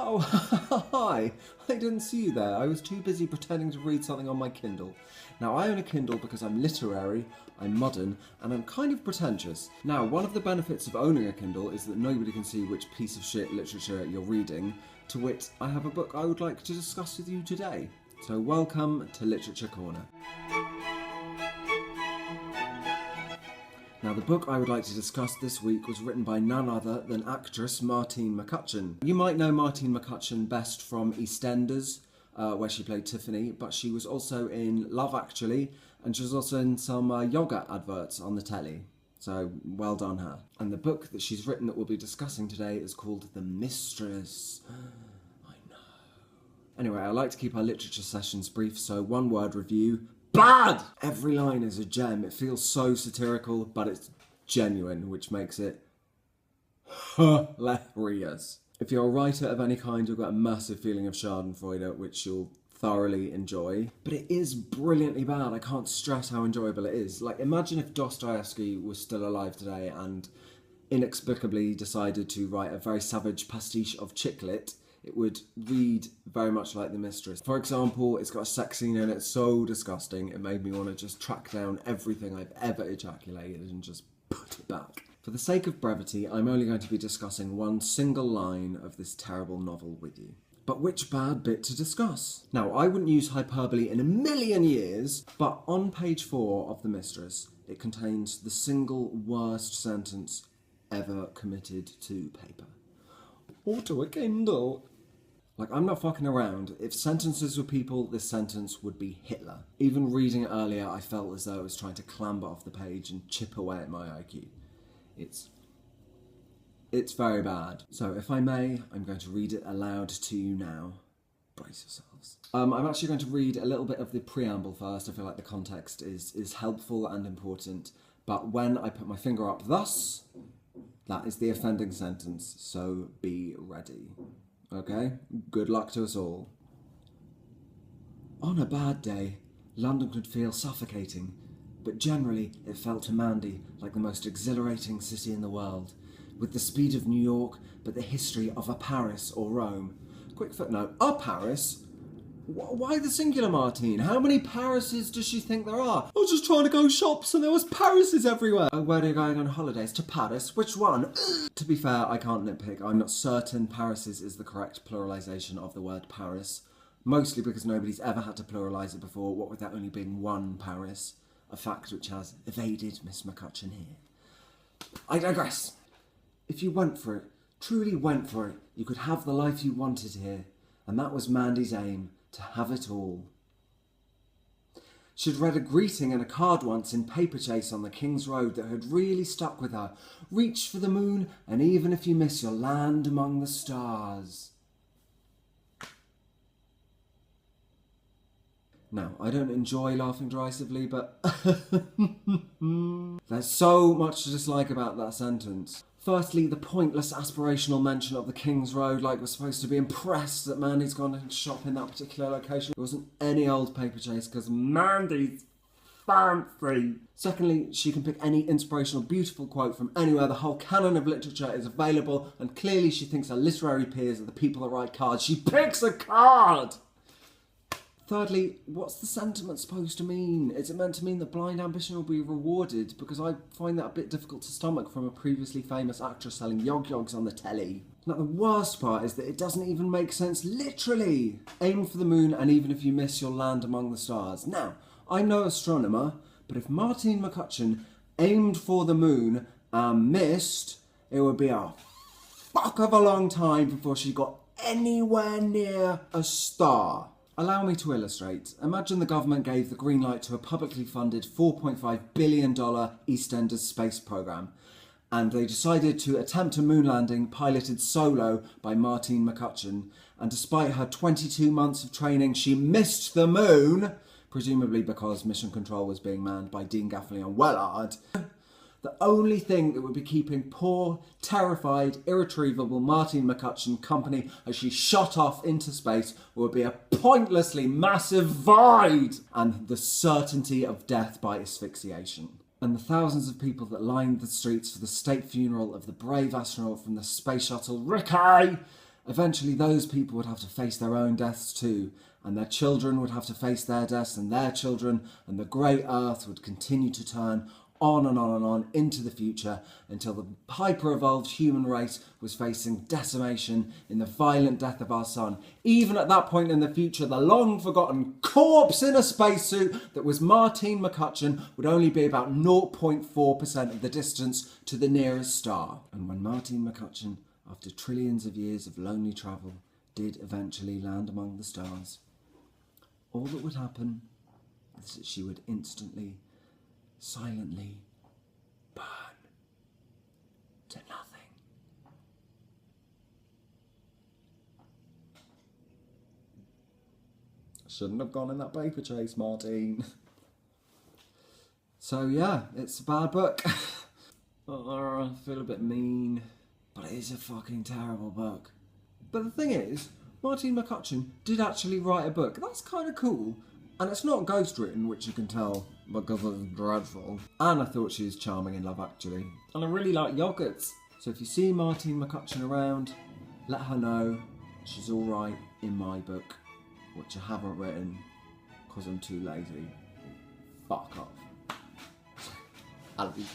Oh, hi! I didn't see you there. I was too busy pretending to read something on my Kindle. Now, I own a Kindle because I'm literary, I'm modern, and I'm kind of pretentious. Now, one of the benefits of owning a Kindle is that nobody can see which piece of shit literature you're reading. To wit, I have a book I would like to discuss with you today. So welcome to Literature Corner. Now, the book I would like to discuss this week was written by none other than actress Martine McCutcheon. You might know Martine McCutcheon best from EastEnders, where she played Tiffany, but she was also in Love Actually, and she was also in some yoga adverts on the telly. So, well done her. And the book that she's written that we'll be discussing today is called The Mistress. I know. Anyway, I like to keep our literature sessions brief, so one word review. Bad! Every line is a gem. It feels so satirical, but it's genuine, which makes it hilarious. If you're a writer of any kind, you'll get a massive feeling of schadenfreude, which you'll thoroughly enjoy. But it is brilliantly bad. I can't stress how enjoyable it is. Like, imagine if Dostoevsky was still alive today and inexplicably decided to write a very savage pastiche of chick lit. It would read very much like The Mistress. For example, it's got a sex scene in it so disgusting, it made me want to just track down everything I've ever ejaculated and just put it back. For the sake of brevity, I'm only going to be discussing one single line of this terrible novel with you. But which bad bit to discuss? Now, I wouldn't use hyperbole in a million years, but on page 4 of The Mistress, it contains the single worst sentence ever committed to paper. Or to a Kindle. Like, I'm not fucking around. If sentences were people, this sentence would be Hitler. Even reading it earlier, I felt as though it was trying to clamber off the page and chip away at my IQ. It's very bad. So, if I may, I'm going to read it aloud to you now. Brace yourselves. I'm actually going to read a little bit of the preamble first. I feel like the context is helpful and important. But when I put my finger up thus, that is the offending sentence, so be ready. Okay? Good luck to us all. On a bad day, London could feel suffocating, but generally it felt to Mandy like the most exhilarating city in the world, with the speed of New York, but the history of a Paris or Rome. Quick footnote, a Paris? Why the singular, Martine? How many Parises does she think there are? I was just trying to go shops and there was Parises everywhere. Oh, where are you going on holidays? To Paris? Which one? To be fair, I can't nitpick. I'm not certain Parises is the correct pluralisation of the word Paris. Mostly because nobody's ever had to pluralise it before, what with there only being one Paris. A fact which has evaded Miss McCutcheon here. I digress. If you went for it, truly went for it, you could have the life you wanted here. And that was Mandy's aim. To have it all. She'd read a greeting and a card once in Paperchase on the King's Road that had really stuck with her. Reach for the moon, and even if you miss, you'll land among the stars. Now, I don't enjoy laughing derisively, but there's so much to dislike about that sentence. Firstly, the pointless aspirational mention of the King's Road, like we're supposed to be impressed that Mandy's gone to shop in that particular location. It wasn't any old Paperchase, because Mandy's fancy. Secondly, she can pick any inspirational, beautiful quote from anywhere. The whole canon of literature is available, and clearly she thinks her literary peers are the people that write cards. She picks a card! Thirdly, what's the sentiment supposed to mean? Is it meant to mean that blind ambition will be rewarded? Because I find that a bit difficult to stomach from a previously famous actress selling yog-yogs on the telly. Now, the worst part is that it doesn't even make sense literally. Aim for the moon, and even if you miss, you'll land among the stars. Now, I'm no astronomer, but if Martine McCutcheon aimed for the moon and missed, it would be a fuck of a long time before she got anywhere near a star. Allow me to illustrate. Imagine the government gave the green light to a publicly funded $4.5 billion EastEnders space program, and they decided to attempt a moon landing piloted solo by Martine McCutcheon, and despite her 22 months of training, she missed the moon, presumably because mission control was being manned by Dean Gaffney and Wellard. The only thing that would be keeping poor, terrified, irretrievable Martine McCutcheon company as she shot off into space would be a pointlessly massive void and the certainty of death by asphyxiation. And the thousands of people that lined the streets for the state funeral of the brave astronaut from the space shuttle, Ricky, Eventually those people would have to face their own deaths too, and their children would have to face their deaths and their children, and the great earth would continue to turn on and on and on into the future until the hyper-evolved human race was facing decimation in the violent death of our sun. Even at that point in the future, the long-forgotten corpse in a spacesuit that was Martine McCutcheon would only be about 0.4% of the distance to the nearest star. And when Martine McCutcheon, after trillions of years of lonely travel, did eventually land among the stars, all that would happen is that she would instantly, silently burn to nothing. I shouldn't have gone in that paper chase, Martine. So yeah, it's a bad book. I feel a bit mean, but it is a fucking terrible book. But the thing is, Martine McCutcheon did actually write a book. That's kind of cool. And it's not ghost written, which you can tell because it's dreadful. And I thought she was charming in Love Actually. And I really like yogurts. So if you see Martine McCutcheon around, let her know she's alright in my book, which I haven't written because I'm too lazy. Fuck off. I love you.